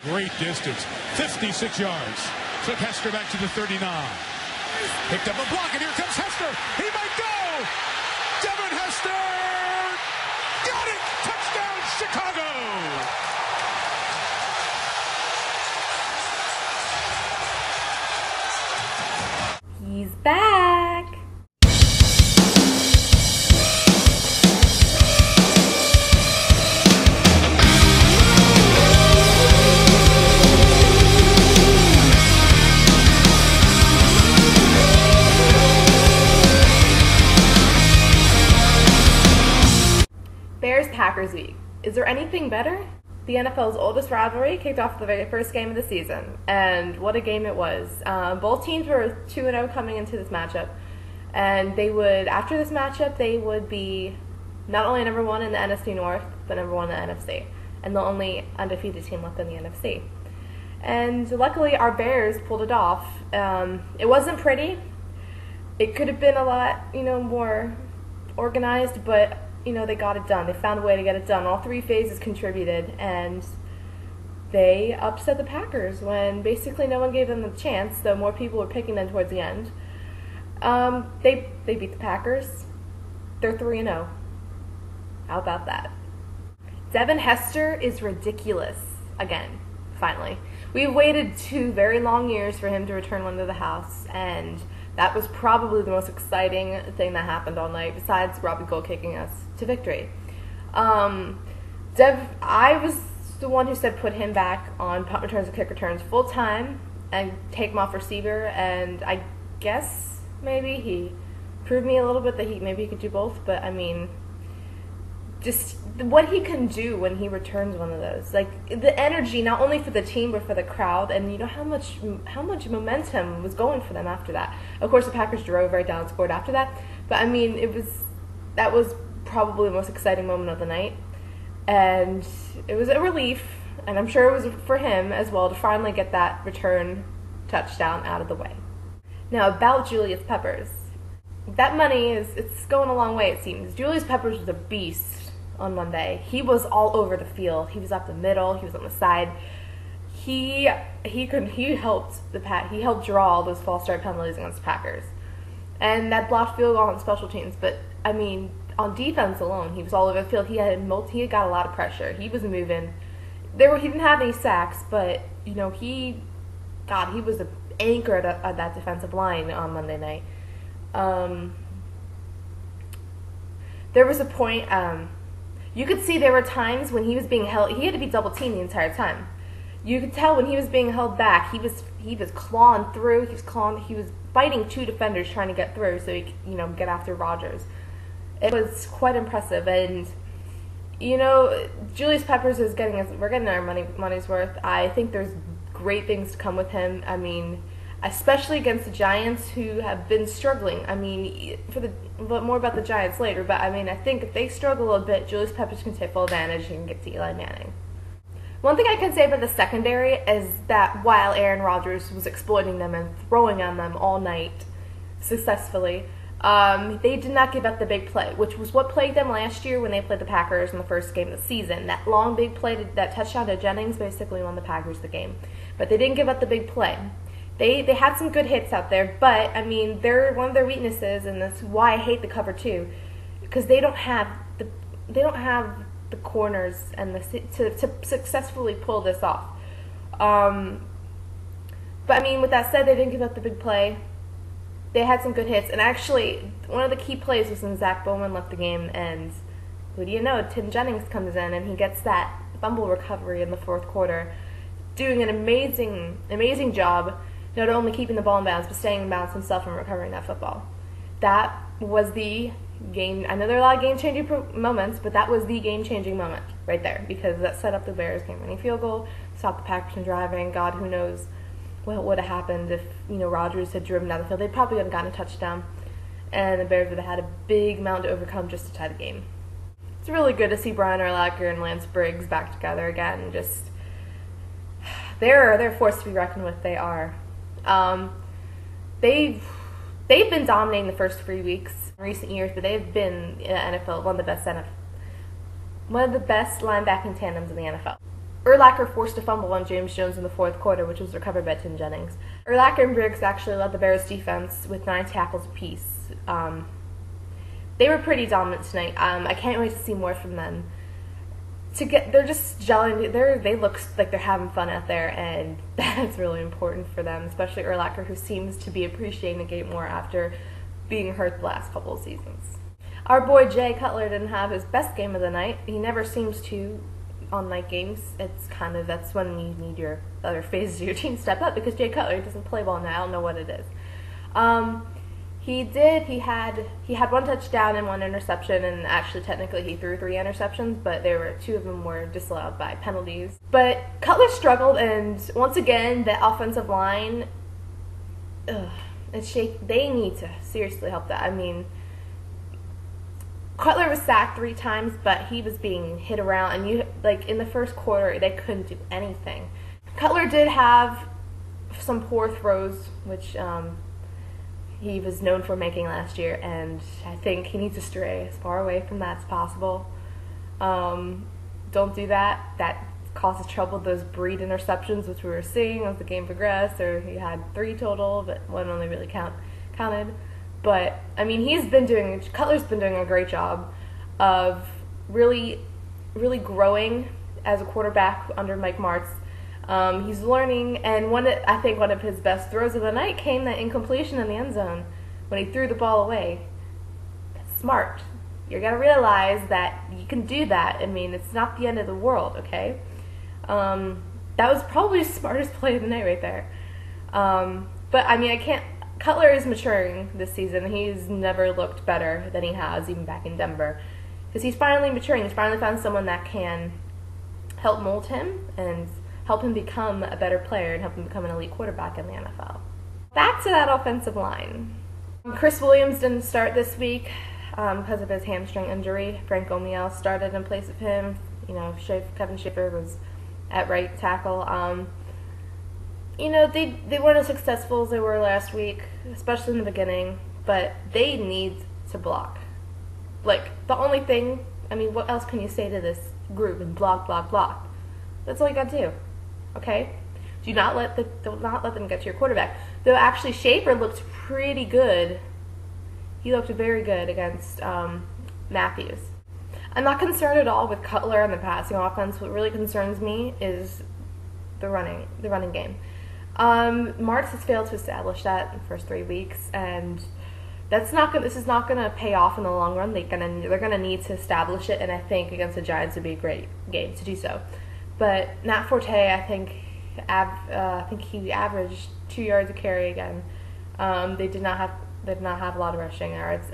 Great distance, 56 yards. Took Hester back to the 39. Picked up a block, and here comes Hester. He might go. Devin Hester got it. Touchdown, Chicago. He's back. Bears-Packers week. Is there anything better? The NFL's oldest rivalry kicked off the very first game of the season, and what a game it was. Both teams were 2-0 coming into this matchup, and after this matchup, they would be not only number one in the NFC North, but number one in the NFC, and the only undefeated team left in the NFC. And luckily, our Bears pulled it off. It wasn't pretty. It could have been a lot, more organized, but they got it done. They found a way to get it done. All three phases contributed, and they upset the Packers when basically no one gave them the chance, though more people were picking them towards the end. They beat the Packers. They're 3-0. How about that? Devin Hester is ridiculous again, finally. We've waited 2 very long years for him to return one to the house, and that was probably the most exciting thing that happened all night, besides Robbie Gould kicking us to victory. I was the one who said put him back on punt returns and kick returns full time and take him off receiver, and I guess maybe he proved me a little bit that maybe he could do both, but just what he can do when he returns one of those, the energy not only for the team but for the crowd, and how much momentum was going for them after that. Of course, the Packers drove right down and scored after that, but that was probably the most exciting moment of the night, and it was a relief, and I'm sure it was for him as well to finally get that return touchdown out of the way. Now about Julius Peppers, that money it's going a long way, it seems. Julius Peppers was a beast on Monday. He was all over the field. He was up the middle. He was on the side. He helped draw all those false start penalties against the Packers, and that blocked field goal on special teams. But on defense alone, he was all over the field. He got a lot of pressure. He was moving. He didn't have any sacks, but he was an anchor at that defensive line on Monday night. There was a point. You could see there were times when he was being held. He had to be double teamed the entire time. You could tell when he was being held back. He was clawing through. He was biting 2 defenders trying to get through so he could, get after Rodgers. It was quite impressive, and Julius Peppers is we're getting our money's worth. I think there's great things to come with him. Especially against the Giants, who have been struggling. But more about the Giants later. But I think if they struggle a bit, Julius Peppers can take full advantage and get to Eli Manning. One thing I can say about the secondary is that while Aaron Rodgers was exploiting them and throwing on them all night successfully, they did not give up the big play, which was what plagued them last year when they played the Packers in the first game of the season. That long big play, that touchdown to Jennings, basically won the Packers the game. But they didn't give up the big play. They had some good hits out there, but they're one of their weaknesses, and that's why I hate the cover 2, because they don't have the corners and to successfully pull this off. But with that said, they didn't give up the big play. They had some good hits, and actually one of the key plays was when Zach Bowman left the game, and who do you know? Tim Jennings comes in and he gets that fumble recovery in the 4th quarter, doing an amazing job. Not only keeping the ball in bounds, but staying in bounds himself and recovering that football. That was the game. I know there are a lot of game-changing moments, but that was the game-changing moment right there, because that set up the Bears' game-winning field goal, stopped the Packers from driving. God, who knows what would have happened if Rodgers had driven down the field. They probably would have gotten a touchdown, and the Bears would have had a big mountain to overcome just to tie the game. It's really good to see Brian Urlacher and Lance Briggs back together again. They're a force to be reckoned with. They are. They've been dominating the first 3 weeks in recent years, but they've been in the NFL one of the best linebacking tandems in the NFL. Urlacher forced a fumble on James Jones in the fourth quarter, which was recovered by Tim Jennings. Urlacher and Briggs actually led the Bears' defense with 9 tackles apiece. They were pretty dominant tonight. I can't wait to see more from them. They're just gelling. They look like they're having fun out there, and that's really important for them, especially Urlacher, who seems to be appreciating the game more after being hurt the last couple of seasons. Our boy Jay Cutler didn't have his best game of the night. He never seems to on night games. That's when you need your other phases of your team to step up, because Jay Cutler doesn't play ball now. I don't know what it is. He had 1 touchdown and 1 interception, and actually technically he threw 3 interceptions, but 2 of them were disallowed by penalties. But Cutler struggled, and once again, the offensive line, they need to seriously help that. I mean, Cutler was sacked 3 times, but he was being hit around, and in the first quarter, they couldn't do anything. Cutler did have some poor throws, which he was known for making last year, and I think he needs to stray as far away from that as possible. Don't do that. That causes trouble. Those breed interceptions, which we were seeing as the game progressed, or he had 3 total, but 1 only really counted. But, I mean, Cutler's been doing a great job of really, really growing as a quarterback under Mike Martz. He's learning, and I think one of his best throws of the night came that incompletion in the end zone when he threw the ball away. That's smart. You're going to realize that you can do that. I mean, it's not the end of the world, okay? That was probably his smartest play of the night right there. But, I mean, Cutler is maturing this season. He's never looked better than he has, even back in Denver. Because he's finally maturing. He's finally found someone that can help mold him and help him become a better player and help him become an elite quarterback in the NFL. Back to that offensive line. Chris Williams didn't start this week because of his hamstring injury. Frank Omiel started in place of him. Kevin Schaefer was at right tackle. They weren't as successful as they were last week, especially in the beginning, but they need to block. The only thing, what else can you say to this group and block, block, block? That's all you got to do, okay? Do not let them get to your quarterback. Though actually Schaefer looked pretty good. He looked very good against Matthews. I'm not concerned at all with Cutler and the passing offense. What really concerns me is the running game. Martz has failed to establish that in the first 3 weeks, and this is not going to pay off in the long run. They're going to need to establish it, and I think against the Giants would be a great game to do so. But Matt Forte, I think he averaged 2 yards a carry again. They did not have a lot of rushing yards.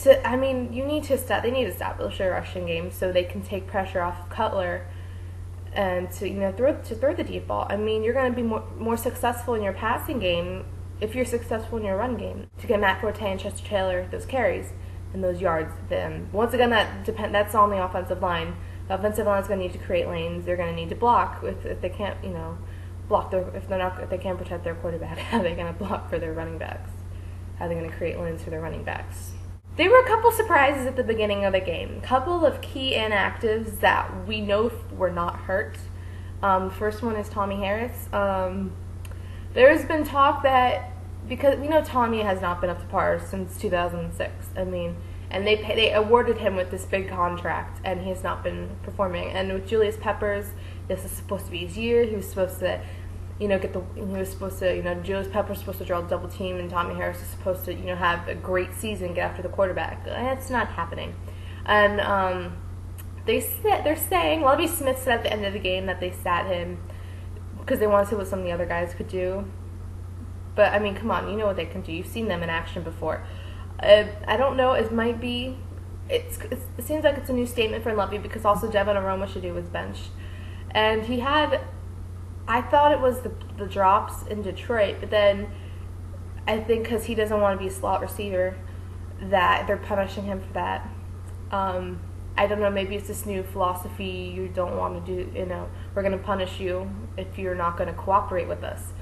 They need to establish a rushing game so they can take pressure off of Cutler and to throw the deep ball. You're going to be more successful in your passing game if you're successful in your run game to get Matt Forte and Chester Taylor those carries and those yards. Then once again, that's on the offensive line. The offensive line is going to need to create lanes. They're going to need to block if they can't if they can't protect their quarterback. How are they going to block for their running backs? How are they going to create lanes for their running backs? There were a couple surprises at the beginning of the game. A couple of key inactives that we know were not hurt. First one is Tommy Harris. There's been talk that, because we know Tommy has not been up to par since 2006. And they awarded him with this big contract, and he has not been performing. And with Julius Peppers, this is supposed to be his year. He was supposed to, Julius Peppers was supposed to draw a double team, and Tommy Harris is supposed to, have a great season, get after the quarterback. That's not happening. And they're saying, Lovie Smith said at the end of the game that they sat him because they want to see what some of the other guys could do. But, come on, you know what they can do. You've seen them in action before. I don't know, it seems like it's a new statement for Lovie, because also Devin Aromashodu was benched. And I thought it was the drops in Detroit, but then I think because he doesn't want to be a slot receiver that they're punishing him for that. I don't know, maybe it's this new philosophy, you don't want to do, we're going to punish you if you're not going to cooperate with us.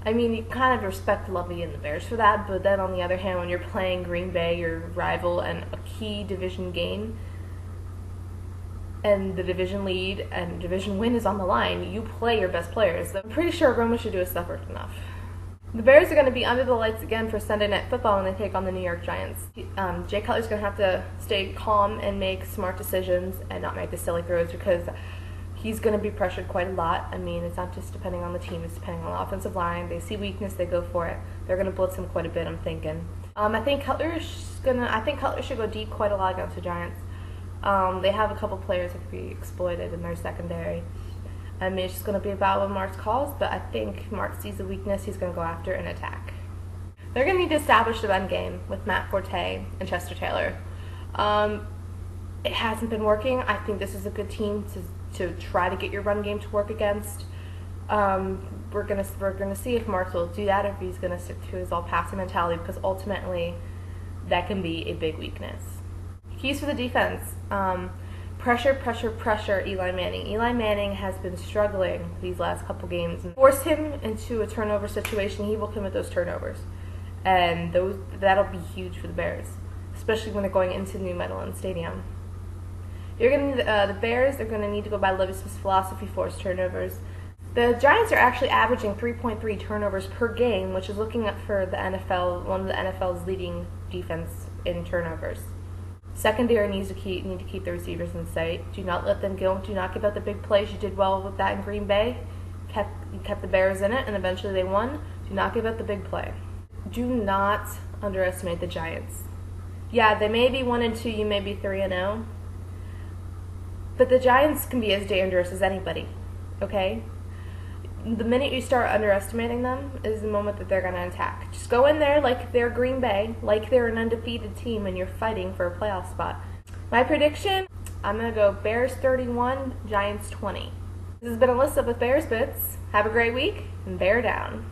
You kind of respect Lovie and the Bears for that, but then on the other hand, when you're playing Green Bay, your rival, and a key division game, and the division lead and division win is on the line, you play your best players. I'm pretty sure Roma should do his stuff work enough. The Bears are going to be under the lights again for Sunday Night Football when they take on the New York Giants. Jay Cutler's going to have to stay calm and make smart decisions and not make the silly throws because he's going to be pressured quite a lot. I mean, it's not just depending on the team, it's depending on the offensive line. They see weakness, they go for it. They're going to blitz him quite a bit, I'm thinking. I think Cutler should go deep quite a lot against the Giants. They have a couple players that could be exploited in their secondary. I mean, it's just going to be about what Martz calls, but I think Martz sees a weakness he's going to go after and attack. They're going to need to establish the run game with Matt Forte and Chester Taylor. It hasn't been working. I think this is a good team to try to get your run game to work against. We're gonna see if Martz will do that, or if he's gonna stick to his all passing mentality, because ultimately that can be a big weakness. Keys for the defense: pressure, pressure, pressure. Eli Manning. Eli Manning has been struggling these last couple games. Force him into a turnover situation, he will commit those turnovers, and that'll be huge for the Bears, especially when they're going into New Meadowlands Stadium. The Bears are going to need to go by Lovie Smith's philosophy, force turnovers. The Giants are actually averaging 3.3 turnovers per game, which is looking up for the NFL, one of the NFL's leading defense in turnovers. Secondary need to keep the receivers in sight. Do not let them go. Do not give up the big plays. You did well with that in Green Bay. You kept the Bears in it, and eventually they won. Do not give up the big play. Do not underestimate the Giants. Yeah, they may be 1-2. You may be 3-0. But the Giants can be as dangerous as anybody, okay? The minute you start underestimating them is the moment that they're going to attack. Just go in there like they're Green Bay, like they're an undefeated team and you're fighting for a playoff spot. My prediction, I'm going to go Bears 31, Giants 20. This has been Alyssa with Bears Bits. Have a great week, and bear down.